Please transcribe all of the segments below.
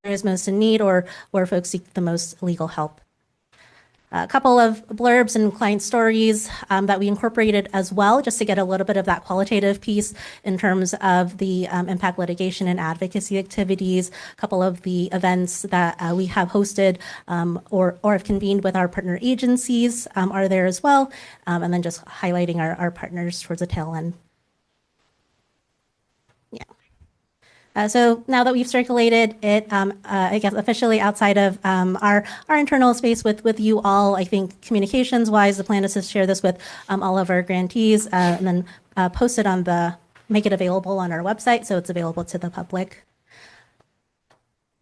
areas most in need or where folks seek the most legal help. A couple of blurbs and client stories that we incorporated as well, just to get a little bit of that qualitative piece in terms of the impact litigation and advocacy activities. A couple of the events that we have hosted or have convened with our partner agencies are there as well. And then just highlighting our partners towards the tail end. So now that we've circulated it, I guess officially outside of our internal space with you all, I think communications-wise, the plan is to share this with all of our grantees and then post it make it available on our website so it's available to the public.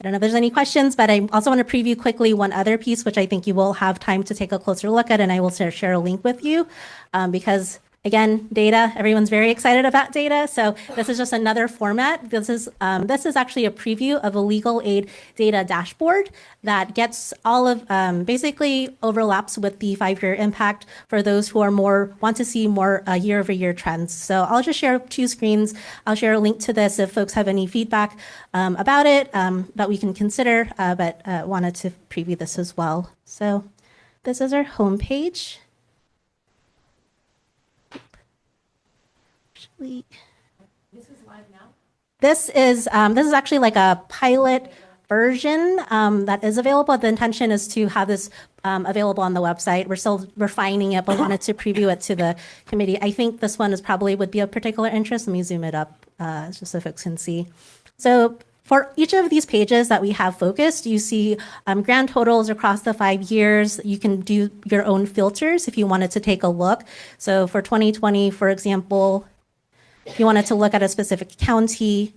I don't know if there's any questions, but I also want to preview quickly one other piece, which I think you will have time to take a closer look at, and I will share a link with you because again, data, everyone's very excited about data. So this is just another format. This is actually a preview of a legal aid data dashboard that gets all of, basically overlaps with the 5-year impact for those who want to see more year-over-year trends. So I'll just share 2 screens. I'll share a link to this if folks have any feedback about it that we can consider, but wanted to preview this as well. So this is our homepage. This is live now? This is actually like a pilot version that is available. The intention is to have this available on the website. We're still refining it, but wanted to preview it to the committee. I think this one would be of particular interest. Let me zoom it up just so folks can see. So for each of these pages that we have focused, you see grand totals across the 5 years. You can do your own filters if you wanted to take a look. So for 2020, for example, if you wanted to look at a specific county,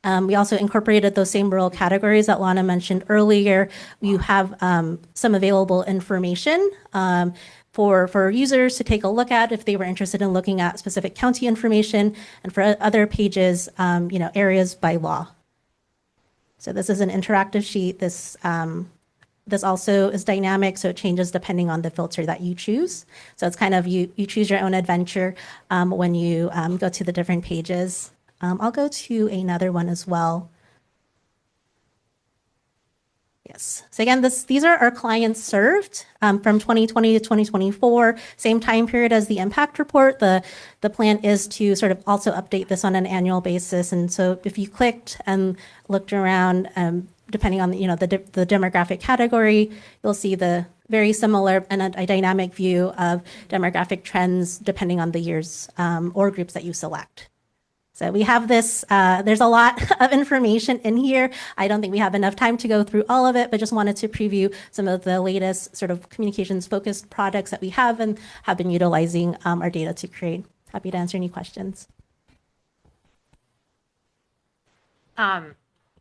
we also incorporated those same rural categories that Lana mentioned earlier. You have some available information for users to take a look at if they were interested in looking at specific county information, and for other pages, areas by law. So this is an interactive sheet. This also is dynamic, so it changes depending on the filter that you choose. So it's kind of you choose your own adventure when you go to the different pages. I'll go to another one as well. Yes. So again, these are our clients served from 2020 to 2024, same time period as the impact report. The plan is to sort of also update this on an annual basis. And so if you clicked and looked around, depending on the demographic category, you'll see the very similar and a dynamic view of demographic trends depending on the years or groups that you select. So we have this, there's a lot of information in here. I don't think we have enough time to go through all of it, but just wanted to preview some of the latest sort of communications focused products that we have and have been utilizing our data to create. Happy to answer any questions.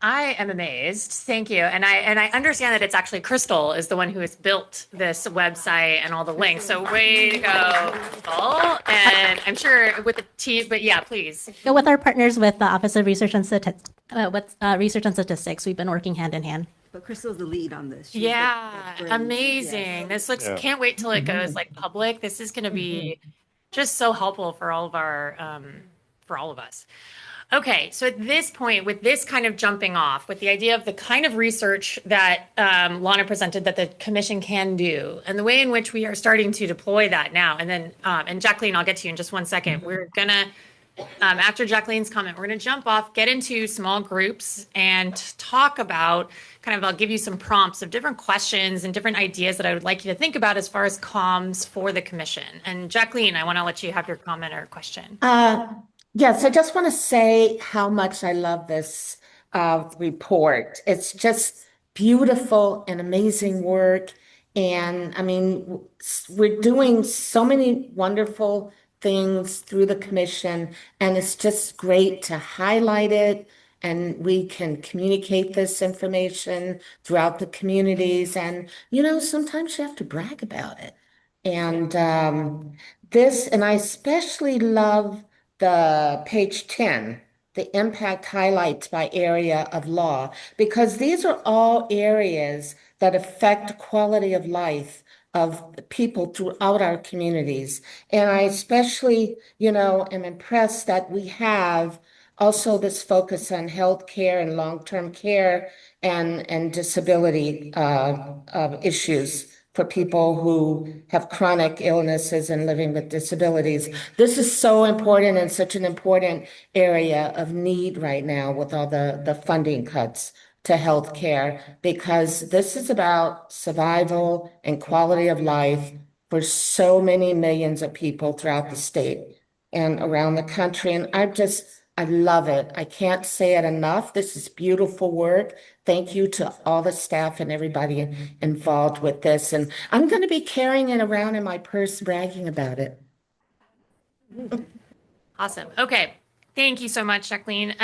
I am amazed. Thank you. And I understand that it's actually Crystal is the one who has built this website and all the links. So way to go, Crystal. And I'm sure with the team, but yeah, please. With our partners with the Office of Research and Statistics, we've been working hand in hand. But Crystal's the lead on this. She's amazing. Yes. This looks, can't wait till it goes like public. This is going to be just so helpful for all of us. Okay, so at this point, with this kind of jumping off, with the idea of the kind of research that Lana presented that the commission can do, and the way in which we are starting to deploy that now, and then, and Jacqueline, I'll get to you in just one second. We're gonna, after Jacqueline's comment, we're gonna jump off, get into small groups, and talk about I'll give you some prompts of different questions and different ideas that I would like you to think about as far as comms for the commission. And Jacqueline, I wanna let you have your comment or question. Yes, I just want to say how much I love this report. It's just beautiful and amazing work. And I mean, we're doing so many wonderful things through the commission, and it's just great to highlight it. And we can communicate this information throughout the communities. And, sometimes you have to brag about it. And and I especially love the page 10, the impact highlights by area of law, because these are all areas that affect quality of life of people throughout our communities. And I especially, am impressed that we have also this focus on healthcare and long-term care and disability issues for people who have chronic illnesses and living with disabilities. This is so important and such an important area of need right now with all the funding cuts to healthcare, because this is about survival and quality of life for so many millions of people throughout the state and around the country. And I love it. I can't say it enough. This is beautiful work. Thank you to all the staff and everybody involved with this. And I'm going to be carrying it around in my purse, bragging about it. Awesome. Okay. Thank you so much, Jacqueline.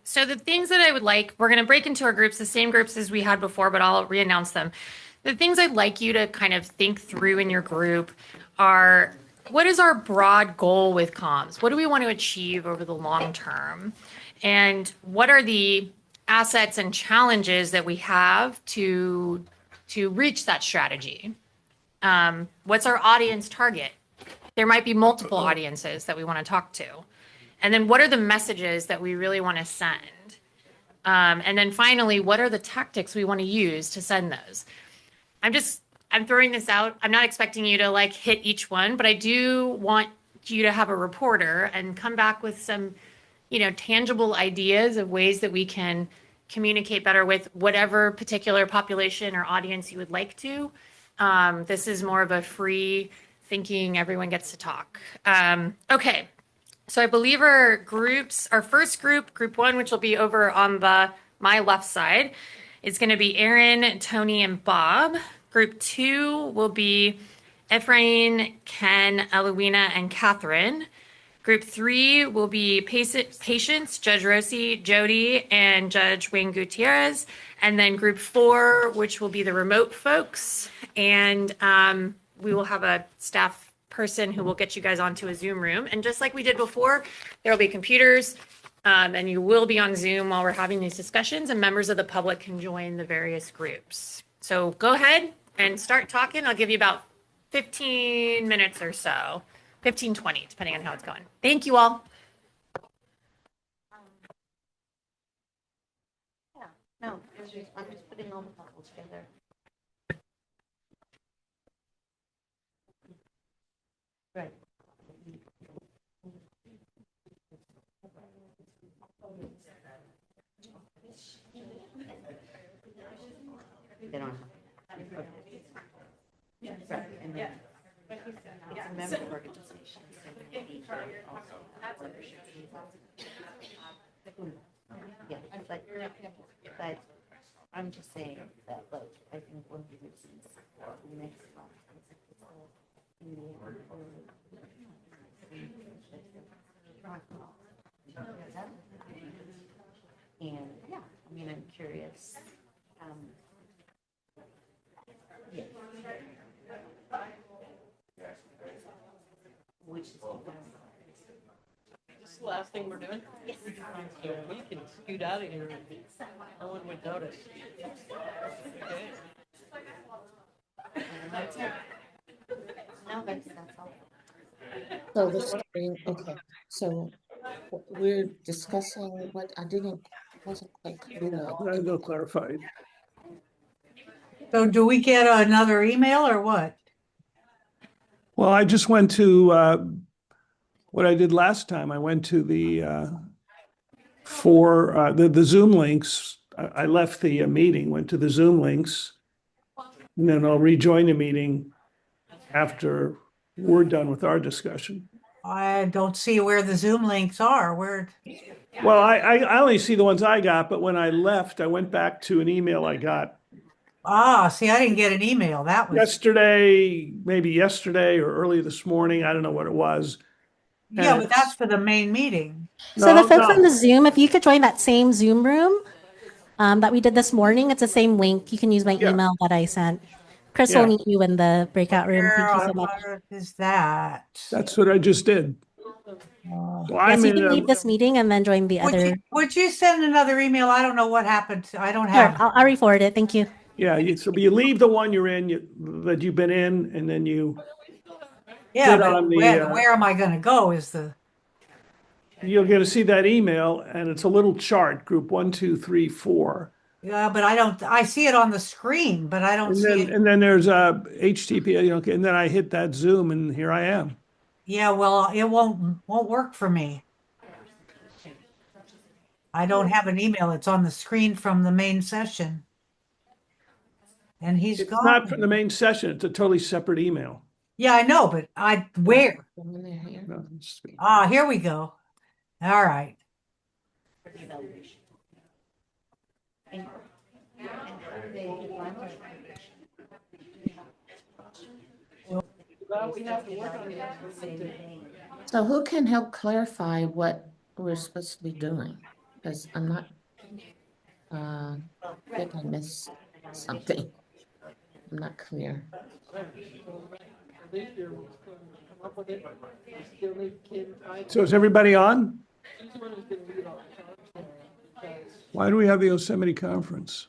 So the things that I would like, we're going to break into our groups, the same groups as we had before, but I'll re-announce them. The things I'd like you to kind of think through in your group are, what is our broad goal with comms? What do we want to achieve over the long term? And what are the assets and challenges that we have to reach that strategy? What's our audience target? There might be multiple audiences that we want to talk to. And then what are the messages that we really want to send? And then finally, what are the tactics we want to use to send those? I'm throwing this out. I'm not expecting you to like hit each one, but I do want you to have a reporter and come back with some, tangible ideas of ways that we can communicate better with whatever particular population or audience you would like to. This is more of a free thinking, everyone gets to talk. Okay. So I believe our first group 1, which will be over on my left side, is going to be Aaron, Tony, and Bob. Group 2 will be Ephraim, Ken, Eloina, and Catherine. Group 3 will be Patience, Judge Rossi, Jody, and Judge Wayne Gutierrez. And then group 4, which will be the remote folks. And we will have a staff person who will get you guys onto a Zoom room. And just like we did before, there will be computers and you will be on Zoom while we're having these discussions, and members of the public can join the various groups. So go ahead and start talking. I'll give you about 15 minutes or so, 15, 20, depending on how it's going. Thank you all. No, I'm just putting all the bubbles together. Right. They don't. Yeah. Right. And then it's a member organization. Yeah, but I'm just saying that, like, I think one of the reasons for the next month and yeah, I mean, I'm curious. Yeah. Which is This is the last thing we're doing? Yes. So we can scoot out of here. No one would notice. Okay. No, that's all. So the screen, okay. So we're discussing what wasn't quite clear. I will clarify. So do we get another email or what? Well, I just went to what I did last time. I went to the Zoom links. I left the meeting, went to the Zoom links, and then I'll rejoin the meeting after we're done with our discussion. I don't see where the Zoom links are. Where? Well, I only see the ones I got, but when I left, I went back to an email I got See, I didn't get an email. That was maybe yesterday or early this morning. I don't know what it was. Yeah, but that's for the main meeting. So the folks on the Zoom, if you could join that same Zoom room that we did this morning, it's the same link. You can use my email that I sent. Chris will meet you in the breakout room. Thank you so much. Where is that? That's what I just did. So you can leave this meeting and then join the other. Would you send another email? I don't know what happened. I don't Sure, have. I'll re-forward it. Thank you. Yeah, so you leave the one you're in, that you've been in, and then you. Yeah, but where am I going to go? You're going to see that email, and it's a little chart, group 1, 2, 3, 4. Yeah, but I see it on the screen, but I don't see it. And then there's a HTTP, okay, and then I hit that Zoom and here I am. Yeah, well, it won't work for me. I don't have an email. It's on the screen from the main session. And he's It's gone. not from the main session. It's a totally separate email. Yeah, I know, but where? No, Here we go. All right. So who can help clarify what we're supposed to be doing? Because I'm not, I think I missed something. I'm not clear. So is everybody on? Why do we have the Yosemite conference?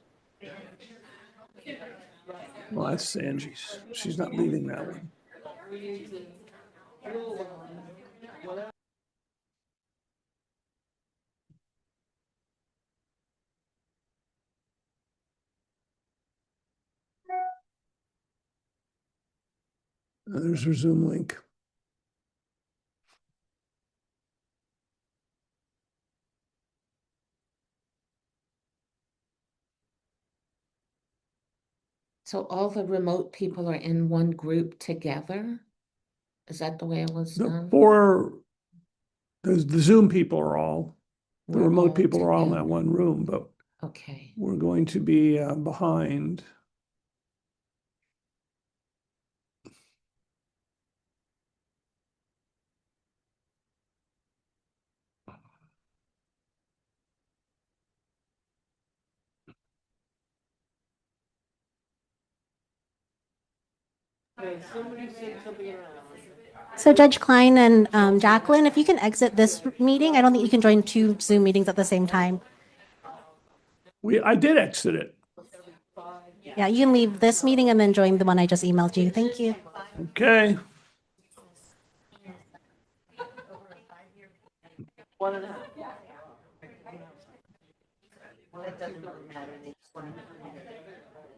Well, that's Angie's. She's not leading that one. There's her Zoom link. So all the remote people are in one group together? Is that the way it was The done? the Zoom people are all, the We're remote all people are all in that together. one room, but Okay. we're going to be behind. So Judge Klein and Jacqueline, if you can exit this meeting, I don't think you can join two Zoom meetings at the same time. I did exit it. Yeah, you can leave this meeting and then join the one I just emailed you. Thank you. Okay. 1.5.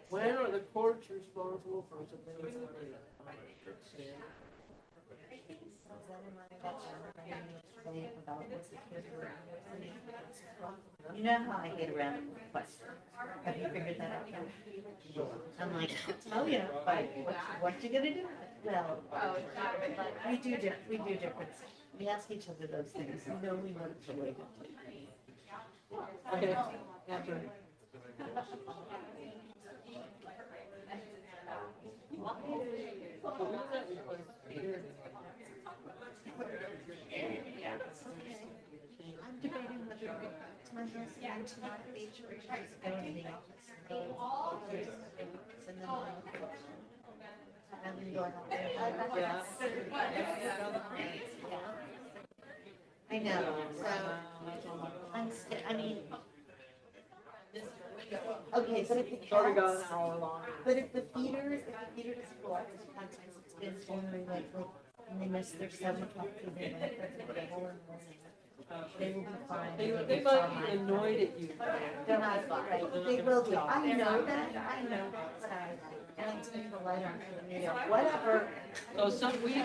When are the courts responsible for submitting money? You know how I get around requests? Have you figured that out yet? I'm like, oh yeah, but what you gonna do? Well, we do different. We ask each other those things. We know we want to relate it. Okay. After. I'm debating whether to to my husband to not be church go to the office and then I'm gonna go out there. Yeah. I know, so I mean, okay, but if the Sorry, got cats, an hour long. but if the feeder doesn't go out, sometimes it's been generally like, and they miss their 7 o'clock feeding, and it's a whole morning. They will be fine. They might be annoyed at you. They're not, right, they will be, I know that, and I'm taking the light on for the meal, whatever. So we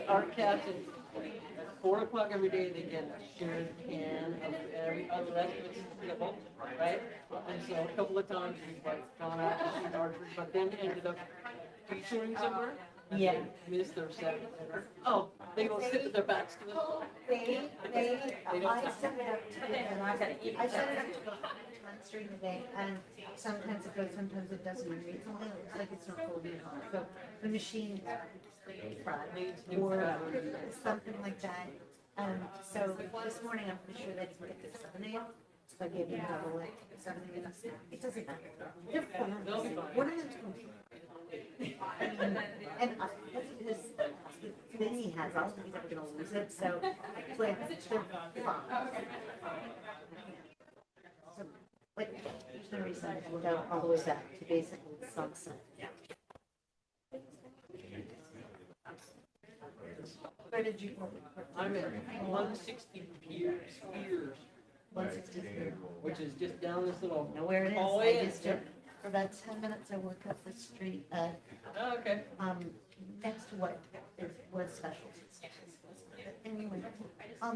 our cats at 4 o'clock every day, they get a shared can of every other rest of it's nibble, right? And so a couple of times we've like gone out to shoot archery, but then ended up featuring somewhere. Yeah. Miss their second dinner. Oh, they go sit with their backs to the wall. I set it up to go, and I set it up to go once during the day, and sometimes it goes, sometimes it doesn't, and recently it looks like it's not fully on, so the machine is fried, or something like that. So this morning, I'm pretty sure they didn't get the 7 a.m., so I gave them double it, 7 a.m. It doesn't matter. They're fine. What are they doing? And this thing he has, I don't think he's ever gonna lose it, so, like, they're fine. So, like, there's no reason to go all the way back to basically the sunset. Where did you? I'm at 160 years. 163. which is just down this little. Know where it is? hallway. I just did, for about 10 minutes, I work up the street, Oh, okay. next to what was specialty. But anyway, yeah, I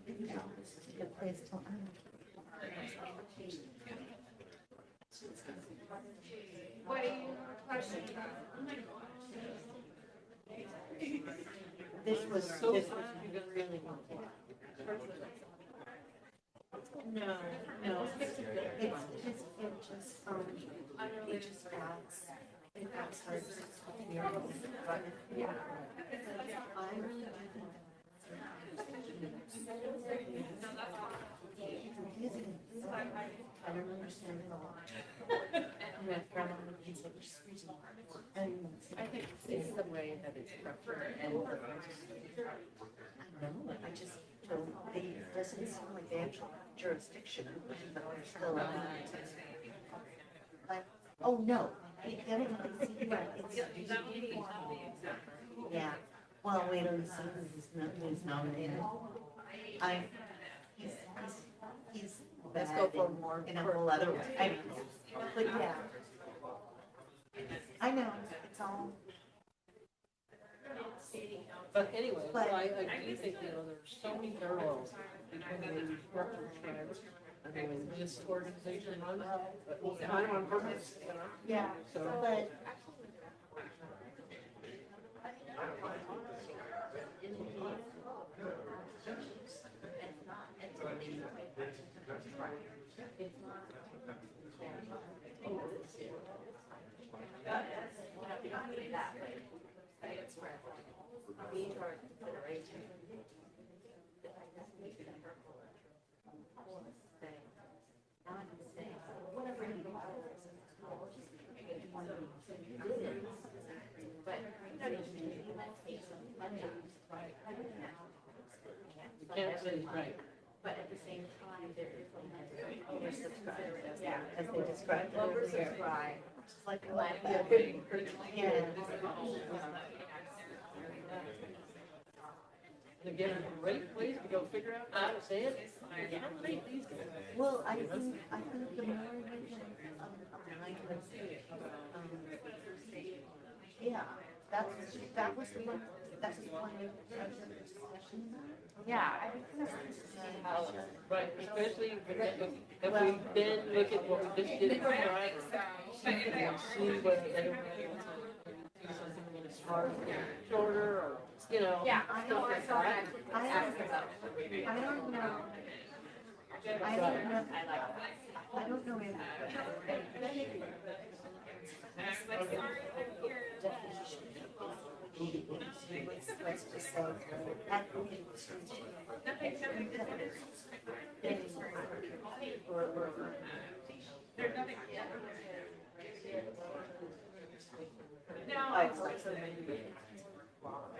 think that was a good place to. What are your questions? This was really wonderful. No, no, it just adds, it adds hard yeah. I really I don't understand it all. And I think it's the way that it's structured and I don't know, I just don't, it doesn't seem like they actually have jurisdiction, but they're still on it. Like, oh, no, they definitely see that it's. Yeah, well, wait till you see who's nominated. He's. Let's go for more. In a whole other way, I mean, but yeah. I know, it's all. But anyway, so But- I do think, there's so many parallels between the way we structure tribes and the way this organization runs, but kind of on purpose, Yeah, So. but. You can't say, right. But at the same time, there is oversubscribed, as they describe it. Oversubscribed. It's like, Yeah. yeah. And again, a great place to go figure out how to say it. How great these guys are. Well, I think the more you can, like, yeah, that was the point of the discussion. Yeah, I think this is how. Right, especially if we then look at what we just did in Driver and see whether they want to do something that's hard, shorter, or, Yeah, I know, I saw that. I don't know. I don't know if. I don't know if. Let's just say, at the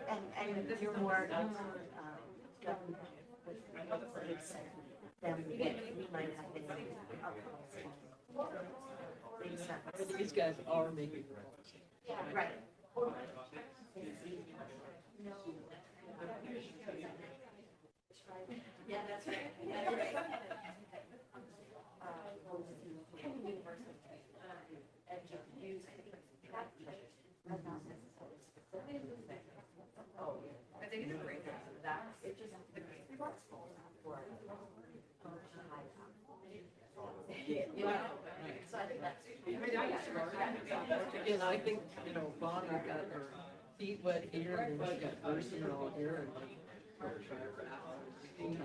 and you're more, government with than we might have been. But these guys are making the rules. Yeah, right. Yeah, that's right. I think it's great that it just so I think that's. Again, I think, Bonnie got her feet wet here, and then she got person all here, and that's it.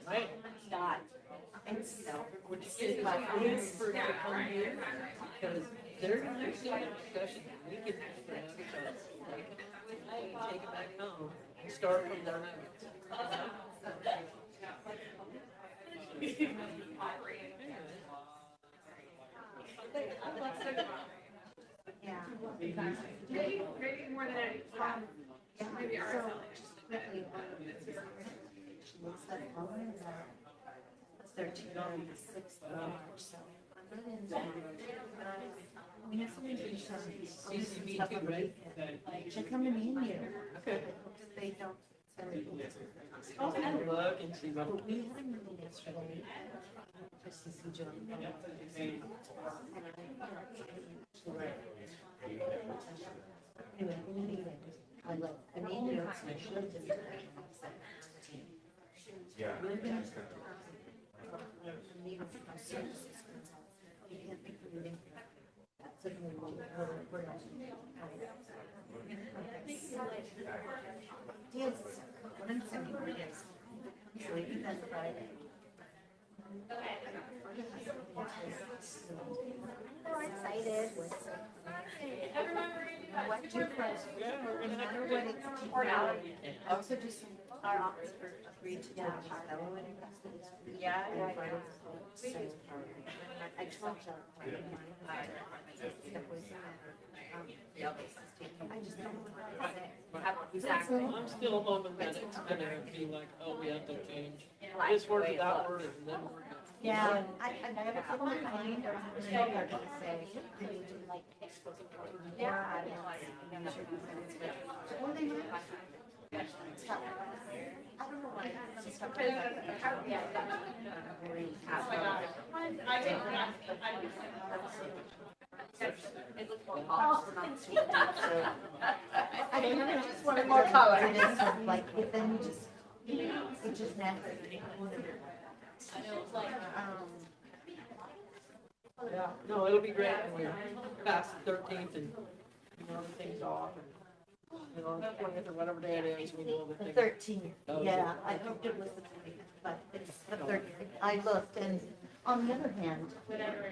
Right. Which is my for to come here, because they're seeing a discussion, we can have take it back home and start from there. Yeah. Maybe more than any. Maybe So, just quickly, looks like, it's their 296th March, so I'm really enjoying it. I mean, if somebody can show me CCB stuff too, on the right? weekend, should come to me and you. Okay. They don't send me things. I'll have a look and see what. But we had a meeting yesterday, just to see John. And anyway, in the meeting, I love, I made notes and I should have done it. Yeah. We're gonna, meet with our services. We can't make a meeting. Suddenly we're not. Yes, what I'm saying is, so even on Friday. We're excited. What do you press? No matter what it's. Also just, our office agreed to do a fellow investment. Yeah. I told John. I just don't know what to say. Exactly. I'm still hoping that it's gonna be like, oh, we have to change this word to that word, and then we're gonna. Yeah, I have a feeling I need to say, I need to like. Yeah. Or they might. Stop. I don't know why. Stop. I kind of just wanted more color. Like, but then it just naturally. Yeah, no, it'll be great when we're past the 13th and, you know, everything's off and, you know, the 20th or whatever day it is, we know The everything. 13th, Oh, yeah, I hoped it was the 20th, but it's the 13th. I looked, and on the other hand,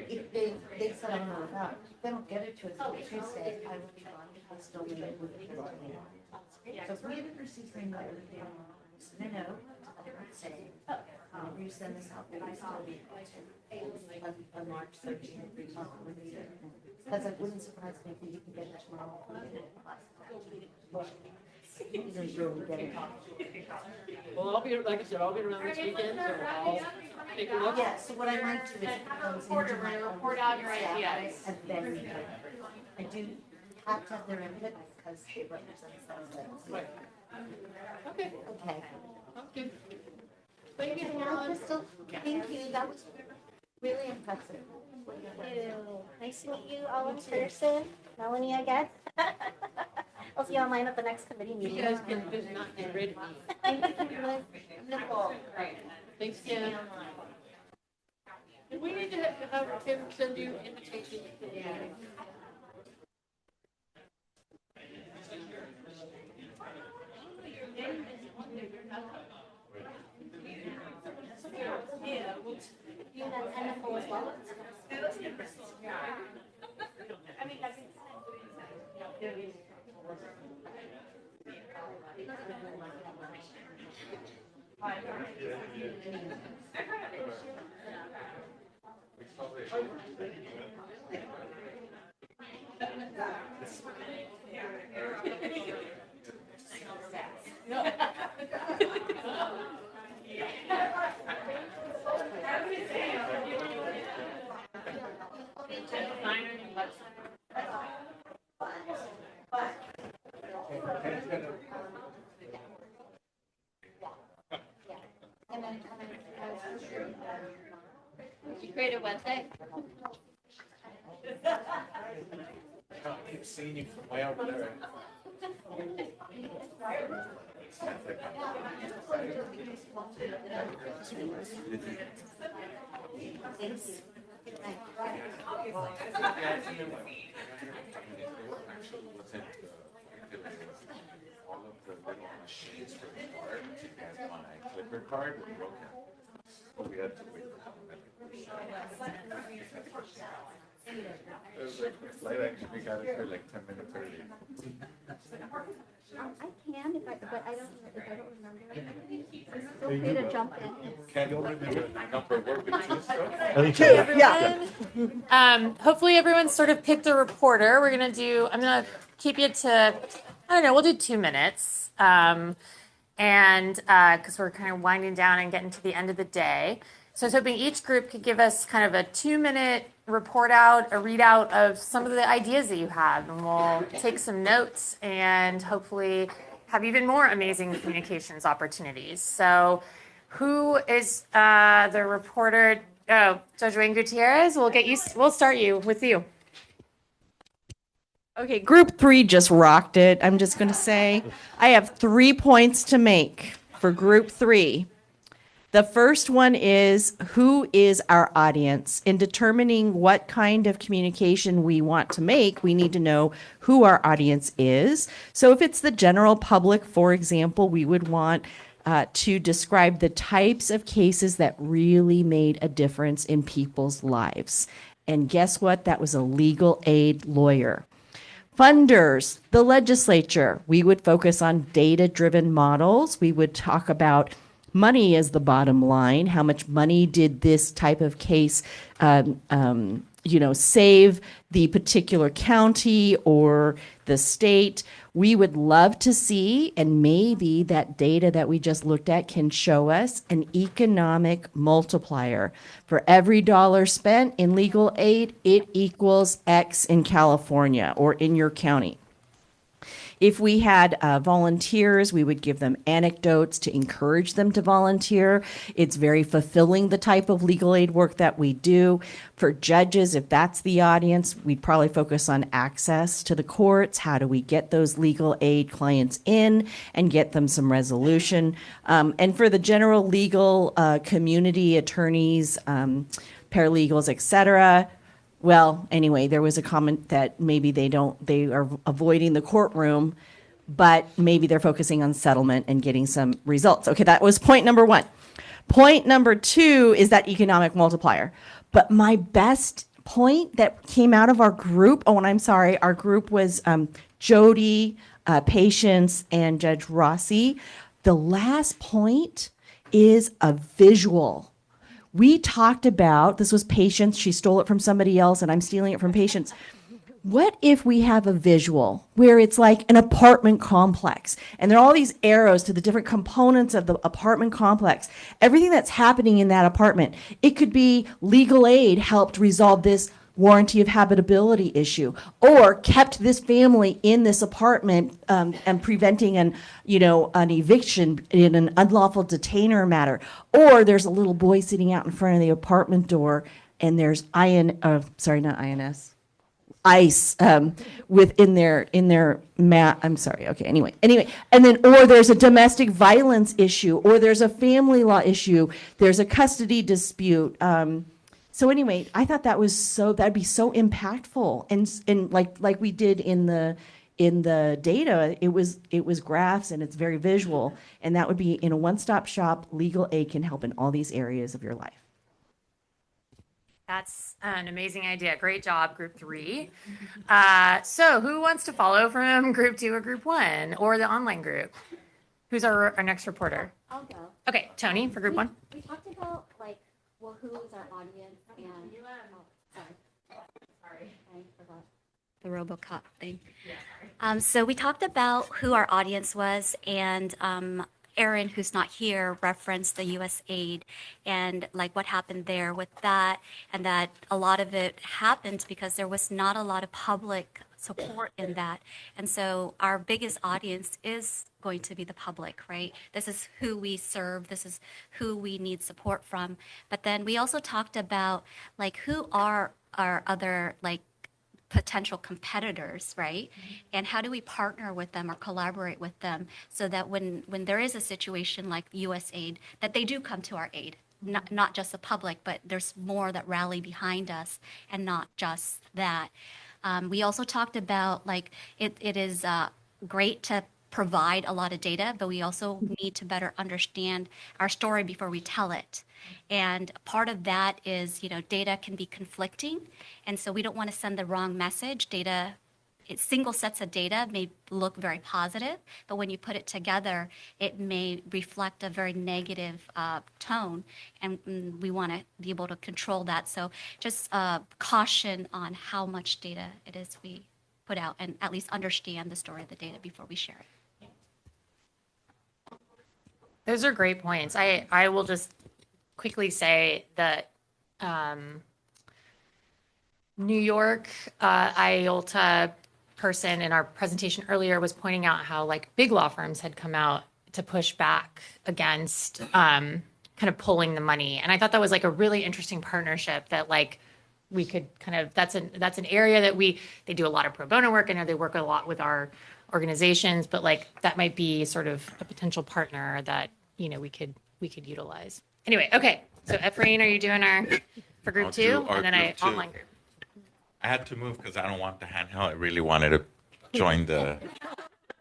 if they said I'm not out, they don't get it to us until Tuesday, I will be gone because still be able to get it. So if we haven't received anything, send a note, say, you send this out, but I still be on March 13th. Because it wouldn't surprise me if you can get it tomorrow. There's really get it. Well, I'll be, like I said, I'll be around this weekend, so I'll take a look. Yeah, so what I might do is it comes into my own. Report out your staff, ideas. And then I do have to have their input because they represent themselves. Right. Okay, Okay. okay. Thank you, Now, Carolyn. Crystal, thank you, that was really impressive. Nice to meet you all in person. Melanie again. I'll see you online at the next committee meeting. You guys can visit, not get rid of me. Thank you, Kimberly. Nicole. Thanks, Ken. Do we need to have Kim send you invitations? You and Nicole as well. You create a website? I keep seeing you from way over there. All of the little machines for the card, you had on a clipper card were broken. So we had to wait for them. It was like the flight actually got us here like 10 minutes early. I can but I don't remember. Feel free to jump in. Can't you remember the number what we choose from? Hey, everyone. Hopefully everyone's sort of picked a reporter. I'm gonna keep you to, I don't know, we'll do 2 minutes. And because we're kind of winding down and getting to the end of the day. So I was hoping each group could give us kind of a 2-minute report out, a readout of some of the ideas that you have. And we'll take some notes and hopefully have even more amazing communications opportunities. So who is the reporter? Oh, Judge Wayne Gutierrez, we'll start with you. Okay, group 3 just rocked it. I'm just going to say I have 3 points to make for group 3. The first one is, who is our audience? In determining what kind of communication we want to make, we need to know who our audience is. So if it's the general public, for example, we would want to describe the types of cases that really made a difference in people's lives. And guess what? That was a legal aid lawyer. Funders, the legislature, we would focus on data-driven models. We would talk about money as the bottom line. How much money did this type of case, save the particular county or the state? We would love to see, and maybe that data that we just looked at can show us an economic multiplier. For every dollar spent in legal aid, it equals X in California or in your county. If we had volunteers, we would give them anecdotes to encourage them to volunteer. It's very fulfilling, the type of legal aid work that we do. For judges, if that's the audience, we'd probably focus on access to the courts. How do we get those legal aid clients in and get them some resolution? And for the general legal community, attorneys, paralegals, et cetera, well, anyway, there was a comment that maybe they are avoiding the courtroom, but maybe they're focusing on settlement and getting some results. Okay, that was point number 1. Point number 2 is that economic multiplier. But my best point that came out of our group, our group was Jody, Patience, and Judge Rossi. The last point is a visual. We talked about, this was Patience, she stole it from somebody else and I'm stealing it from Patience. What if we have a visual where it's like an apartment complex and there are all these arrows to the different components of the apartment complex, everything that's happening in that apartment? It could be legal aid helped resolve this warranty of habitability issue, or kept this family in this apartment and preventing an eviction in an unlawful detainer matter. Or there's a little boy sitting out in front of the apartment door and there's ice within their mat. I'm sorry. Okay. Anyway, and then, or there's a domestic violence issue, or there's a family law issue, there's a custody dispute. So anyway, I thought that'd be so impactful, and like we did in the data, it was graphs and it's very visual, and that would be in a one-stop shop. Legal aid can help in all these areas of your life. That's an amazing idea. Great job, group 3. So who wants to follow from group 2 or group 1 or the online group? Who's our next reporter? I'll go. Okay, Tony for group 1. We talked about who is our audience and sorry, I forgot the RoboCop thing. So we talked about who our audience was, and Erin, who's not here, referenced the U.S. aid and what happened there with that, and that a lot of it happened because there was not a lot of public support in that. And so our biggest audience is going to be the public, right? This is who we serve. This is who we need support from. But then we also talked about who are our other potential competitors, right? Mm-hmm. And how do we partner with them or collaborate with them so that when there is a situation like U.S. aid, that they do come to our aid, not just the public, but there's more that rally behind us and not just that. We also talked about it is great to provide a lot of data, but we also need to better understand our story before we tell it. And part of that is, data can be conflicting. And so we don't want to send the wrong message. Single sets of data may look very positive, but when you put it together, it may reflect a very negative tone, and we want to be able to control that. So just caution on how much data it is we put out, and at least understand the story of the data before we share it. Those are great points. I will just quickly say that New York IOLTA person in our presentation earlier was pointing out how like big law firms had come out to push back against kind of pulling the money. And I thought that was like a really interesting partnership that like we could kind of, that's an area that they do a lot of pro bono work. I know they work a lot with our organizations, but like that might be sort of a potential partner that, we could utilize. Anyway, okay. So Ephraim, are you doing for group two? And then online group. I had to move because I don't want the handheld. I really wanted to join the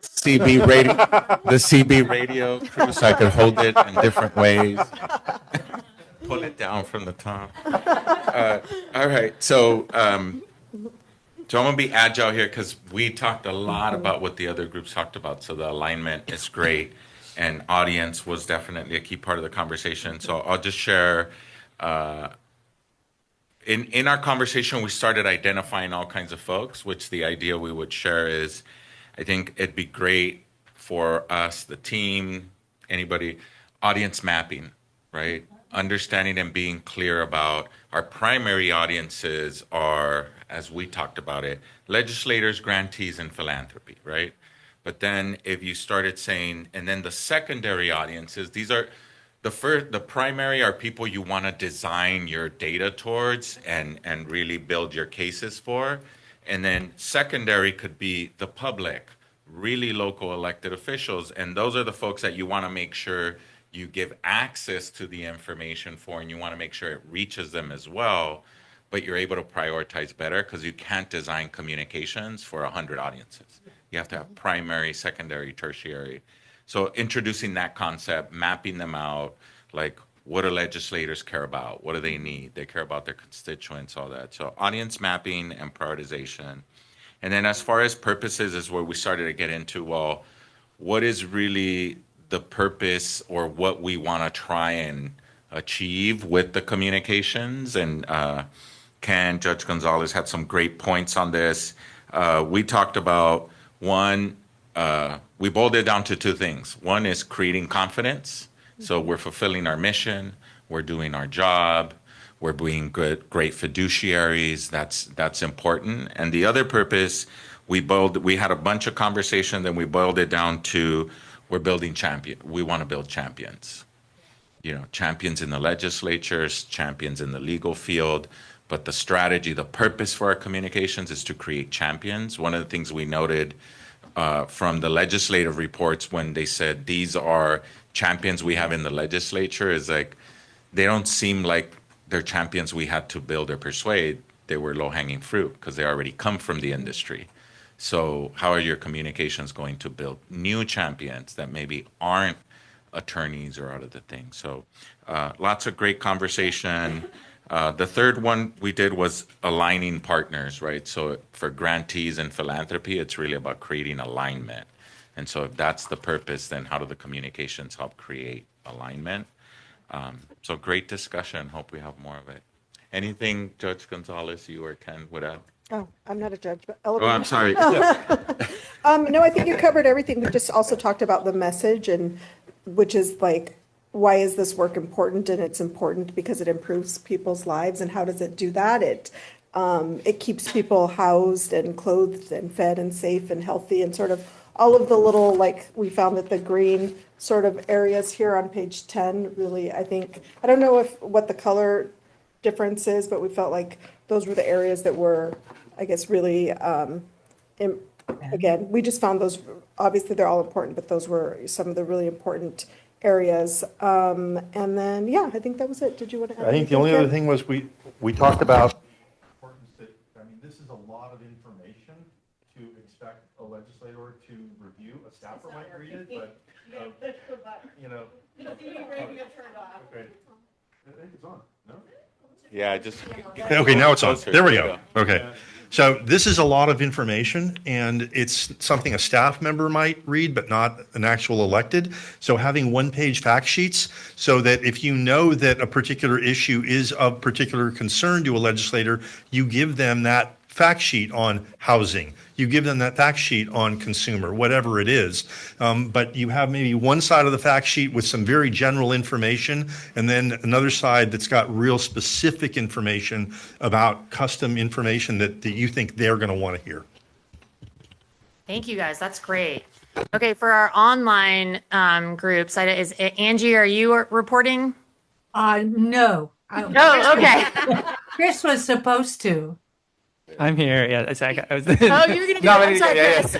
CB radio crew so I could hold it in different ways. Pull it down from the top. All right. So I'm going to be agile here because we talked a lot about what the other groups talked about. So the alignment is great. And audience was definitely a key part of the conversation. So I'll just share. In our conversation, we started identifying all kinds of folks, which the idea we would share is, I think it'd be great for us, the team, anybody, audience mapping, right? Understanding and being clear about our primary audiences are, as we talked about it, legislators, grantees, and philanthropy, right? But then if you started saying, and then the secondary audiences, these are, the primary are people you want to design your data towards and really build your cases for. And then secondary could be the public, really local elected officials. And those are the folks that you want to make sure you give access to the information for, and you want to make sure it reaches them as well. But you're able to prioritize better because you can't design communications for 100 audiences. You have to have primary, secondary, tertiary. So introducing that concept, mapping them out, like what do legislators care about? What do they need? They care about their constituents, all that. So audience mapping and prioritization. And then as far as purposes is where we started to get into, well, what is really the purpose or what we want to try and achieve with the communications? And Judge Gonzalez had some great points on this. We talked about one, we boiled it down to two things. One is creating confidence. So we're fulfilling our mission. We're doing our job. We're being great fiduciaries. That's important. And the other purpose, we had a bunch of conversations and we boiled it down to we're building champions. We want to build champions. Champions in the legislatures, champions in the legal field. But the strategy, the purpose for our communications is to create champions. One of the things we noted from the legislative reports when they said these are champions we have in the legislature is like, they don't seem like they're champions we had to build or persuade. They were low-hanging fruit because they already come from the industry. So how are your communications going to build new champions that maybe aren't attorneys or out of the thing? So lots of great conversation. The third one we did was aligning partners, right? So for grantees and philanthropy, it's really about creating alignment. And so if that's the purpose, then how do the communications help create alignment? So great discussion. Hope we have more of it. Anything, Judge Gonzalez, you or Ken would add? Oh, I'm not a judge, but Oh, I'm sorry. no, I think you covered everything. We just also talked about the message, and which is like, why is this work important? And it's important because it improves people's lives. And how does it do that? It keeps people housed and clothed and fed and safe and healthy, and sort of all of the little, like, we found that the green sort of areas here on page 10 really, I think, I don't know what the color difference is, but we felt like those were the areas that were, I guess, really, again, we just found those, obviously they're all important, but those were some of the really important areas. And then, yeah, I think that was it. Did you want to add I think the only other thing was we talked about the importance that, I mean, this is a lot of information to expect a legislator to review. A staffer might read it, but, you know. Okay. I think it's on, no? Yeah, just. Okay, now it's on. Closer. There we you go. Okay. So this is a lot of information, and it's something a staff member might read, but not an actual elected. So having one-page fact sheets so that if you know that a particular issue is of particular concern to a legislator, you give them that fact sheet on housing. You give them that fact sheet on consumer, whatever it is. But you have maybe one side of the fact sheet with some very general information, and then another side that's got real specific information about custom information that you think they're going to want to hear. Thank you guys. That's great. Okay, for our online groups, is Angie, are you reporting? No. Oh, okay. Chris was supposed to. I'm here. Yeah, I was. Oh, you were gonna do that. I'm sorry, Chris.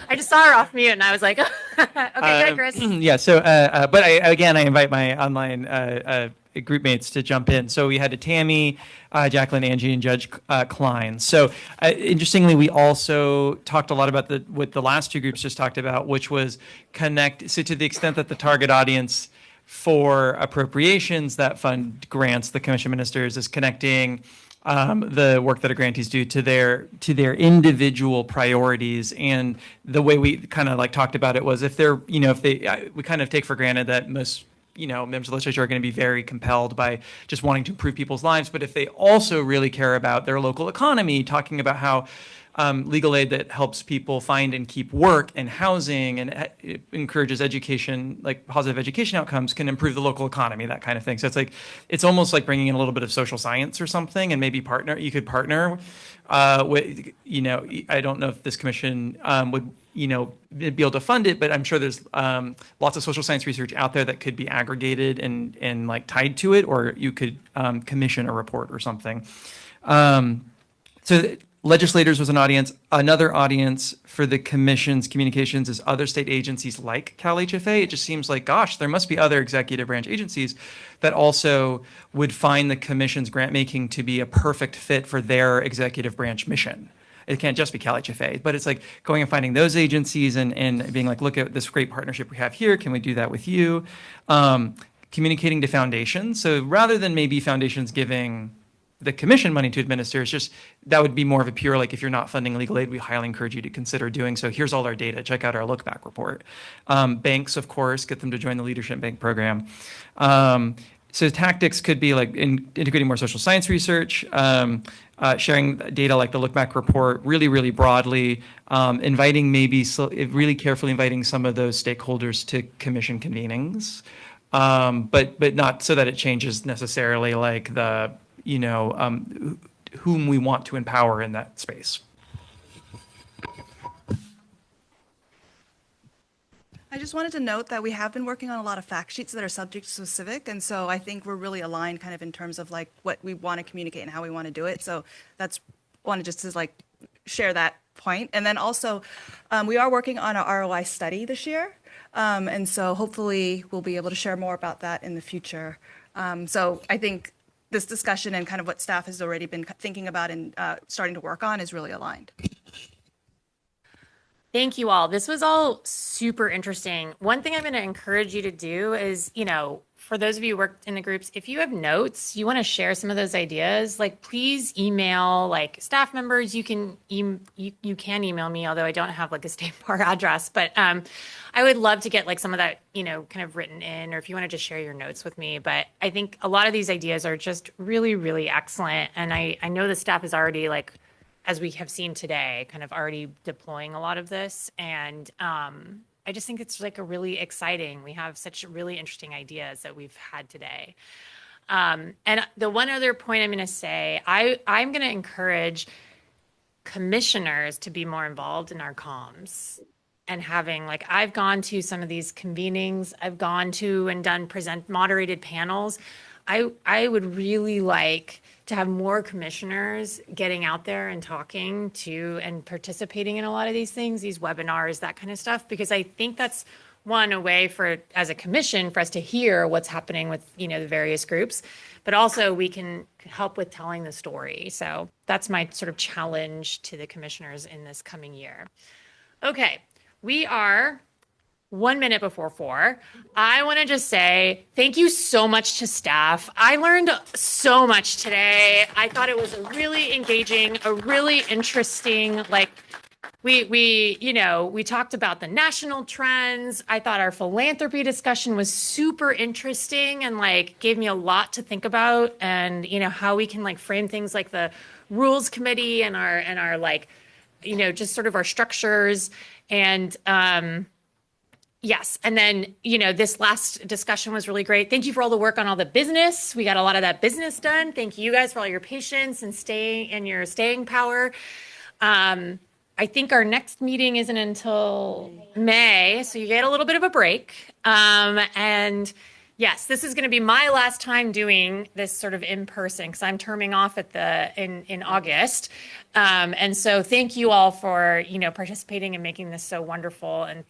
I just saw her off mute, and I was like, okay, good, Chris. Yeah. So, but I invite my online group mates to jump in. So we had Tammy, Jacqueline, Angie, and Judge Klein. So interestingly, we also talked a lot about what the last two groups just talked about, which was connect. So to the extent that the target audience for appropriations that fund grants, the commission ministers, is connecting the work that our grantees do to their individual priorities. And the way we kind of like talked about it was we kind of take for granted that most members of the legislature are going to be very compelled by just wanting to improve people's lives. But if they also really care about their local economy, talking about how legal aid that helps people find and keep work and housing and it encourages education, like positive education outcomes, can improve the local economy, that kind of thing. So it's almost like bringing in a little bit of social science or something, and maybe you could partner with, I don't know if this commission would, be able to fund it, but I'm sure there's lots of social science research out there that could be aggregated and like tied to it, or you could commission a report or something. So legislators was an audience. Another audience for the commission's communications is other state agencies like Cal HFA. It just seems like, gosh, there must be other executive branch agencies that also would find the commission's grant making to be a perfect fit for their executive branch mission. It can't just be Cal HFA, but it's like going and finding those agencies and being like, look at this great partnership we have here. Can we do that with you? Communicating to foundations. So rather than maybe foundations giving the commission money to administer, it's just that would be more of a pure, like, if you're not funding legal aid, we highly encourage you to consider doing so. Here's all our data. Check out our look back report. Banks, of course, get them to join the Leadership Bank program. So tactics could be like integrating more social science research, sharing data like the look back report really, really broadly, really carefully inviting some of those stakeholders to commission convenings, but not so that it changes necessarily like the whom we want to empower in that space. I just wanted to note that we have been working on a lot of fact sheets that are subject specific, and so I think we're really aligned kind of in terms of like what we want to communicate and how we want to do it. So that's wanted just to like share that point. And then also we are working on an ROI study this year, and so hopefully we'll be able to share more about that in the future. So I think this discussion and kind of what staff has already been thinking about and starting to work on is really aligned. Thank you all. This was all super interesting. One thing I'm going to encourage you to do is, for those of you who worked in the groups, if you have notes, you want to share some of those ideas, like please email like staff members. You can email me, although I don't have like a state bar address, but I would love to get like some of that, kind of written in, or if you want to just share your notes with me. But I think a lot of these ideas are just really, really excellent. And I know the staff is already like, as we have seen today, kind of already deploying a lot of this. And I just think it's like a really exciting, we have such really interesting ideas that we've had today. And the one other point I'm going to say, I'm going to encourage commissioners to be more involved in our comms and having, like, I've gone to some of these convenings, I've gone to and done moderated panels. I would really like to have more commissioners getting out there and talking to and participating in a lot of these things, these webinars, that kind of stuff, because I think that's a way for, as a commission, for us to hear what's happening with, the various groups, but also we can help with telling the story. So that's my sort of challenge to the commissioners in this coming year. Okay, we are 1 minute before 4. I want to just say thank you so much to staff. I learned so much today. I thought it was a really engaging, a really interesting, like, we talked about the national trends. I thought our philanthropy discussion was super interesting and like gave me a lot to think about, and how we can like frame things like the rules committee and our like, just sort of our structures. And yes, and then this last discussion was really great. Thank you for all the work on all the business. We got a lot of that business done. Thank you guys for all your patience and your staying power. I think our next meeting isn't until May, so you get a little bit of a break. And yes, this is going to be my last time doing this sort of in person because I'm terming off in August. And so thank you all for participating and making this so wonderful. And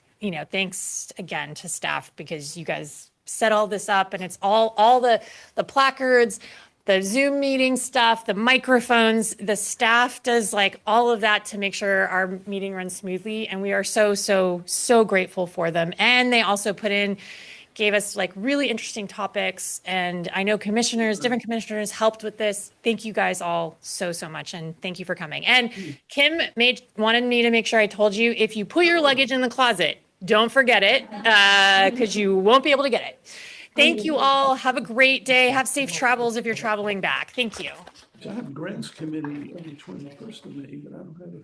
thanks again to staff because you guys set all this up, and it's all the placards, the Zoom meeting stuff, the microphones, the staff does like all of that to make sure our meeting runs smoothly. And we are so grateful for them. And they also gave us like really interesting topics. And I know different commissioners helped with this. Thank you guys all so much. And thank you for coming. And Kim wanted me to make sure I told you, if you put your luggage in the closet, don't forget it because you won't be able to get it. Thank you all. Have a great day. Have safe travels if you're traveling back. Thank you. I have grants committee on the 21st of May, but I don't have it.